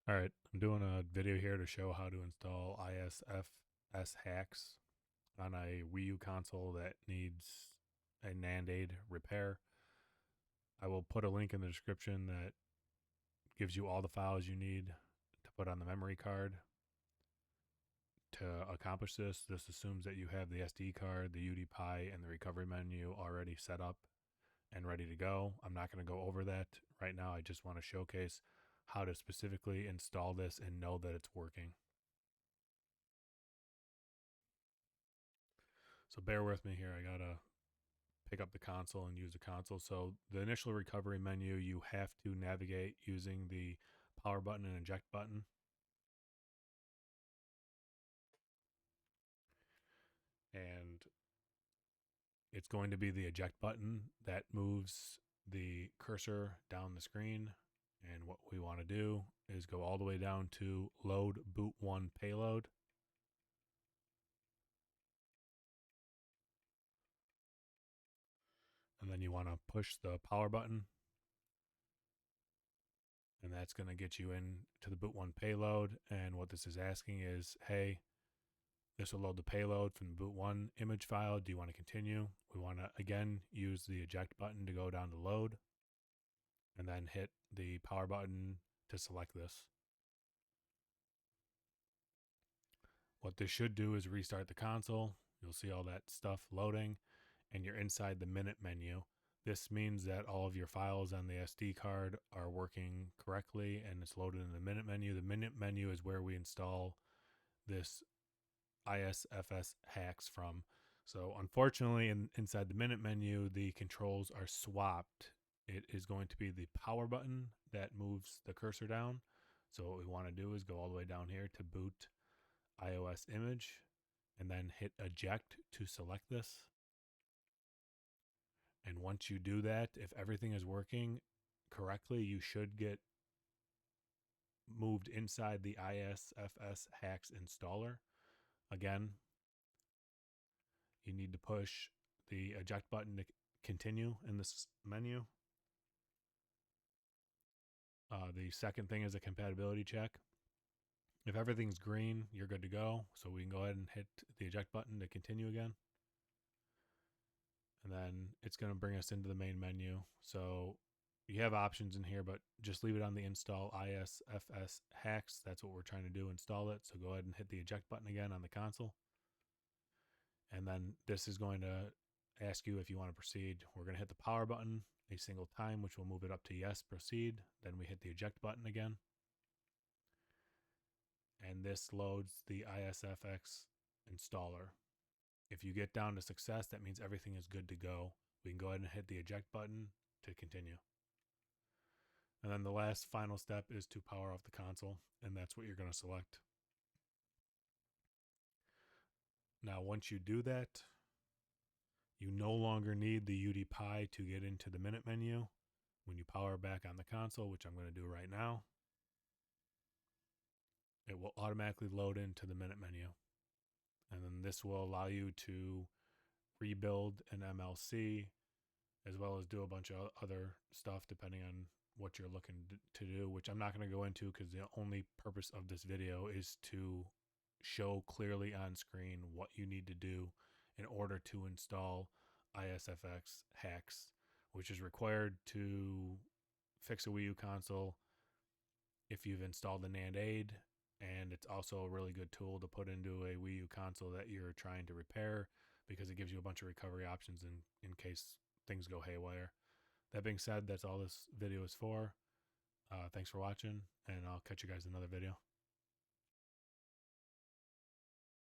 All right, I'm doing a video here to show how to install ISFShax on a Wii U console that needs a NAND aid repair. I will put a link in the description that gives you all the files you need to put on the memory card to accomplish this. This assumes that you have the SD card, the UDPIH, and the recovery menu already set up and ready to go. I'm not going to go over that right now. I just want to showcase how to specifically install this and know that it's working. So bear with me here. I gotta pick up the console and use the console. So the initial recovery menu, you have to navigate using the power button and eject button. And it's going to be the eject button that moves the cursor down the screen. And what we want to do is go all the way down to load boot 1 payload. And then you want to push the power button. And that's going to get you into the boot 1 payload. And what this is asking is, hey, this will load the payload from the boot 1 image file. Do you want to continue? We want to, again, use the eject button to go down to load, and then hit the power button to select this. What this should do is restart the console. You'll see all that stuff loading, and you're inside the minute menu. This means that all of your files on the SD card are working correctly, and it's loaded in the minute menu. The minute menu is where we install this ISFShax from. So unfortunately, inside the minute menu, the controls are swapped. It is going to be the power button that moves the cursor down. So what we want to do is go all the way down here to boot ios.img and then hit eject to select this. And once you do that, if everything is working correctly, you should get moved inside the ISFShax installer. Again, you need to push the eject button to continue in this menu. The second thing is a compatibility check. If everything's green, you're good to go. So we can go ahead and hit the eject button to continue again. And then it's going to bring us into the main menu. So you have options in here, but just leave it on the install ISFShax. That's what we're trying to do, install it. So go ahead and hit the eject button again on the console. And then this is going to ask you if you want to proceed. We're going to hit the power button a single time, which will move it up to yes, proceed. Then we hit the eject button again. And this loads the ISFX installer. If you get down to success, that means everything is good to go. We can go ahead and hit the eject button to continue. And then the last final step is to power off the console, and that's what you're going to select. Now, once you do that, you no longer need the UDPIH to get into the minute menu. When you power back on the console, which I'm going to do right now, it will automatically load into the minute menu. And then this will allow you to rebuild an MLC, as well as do a bunch of other stuff depending on what you're looking to do, which I'm not going to go into because the only purpose of this video is to show clearly on screen what you need to do in order to install ISFShax, which is required to fix a Wii U console if you've installed the NAND aid. And it's also a really good tool to put into a Wii U console that you're trying to repair, because it gives you a bunch of recovery options in case things go haywire. That being said, that's all this video is for. Thanks for watching, and I'll catch you guys in another video.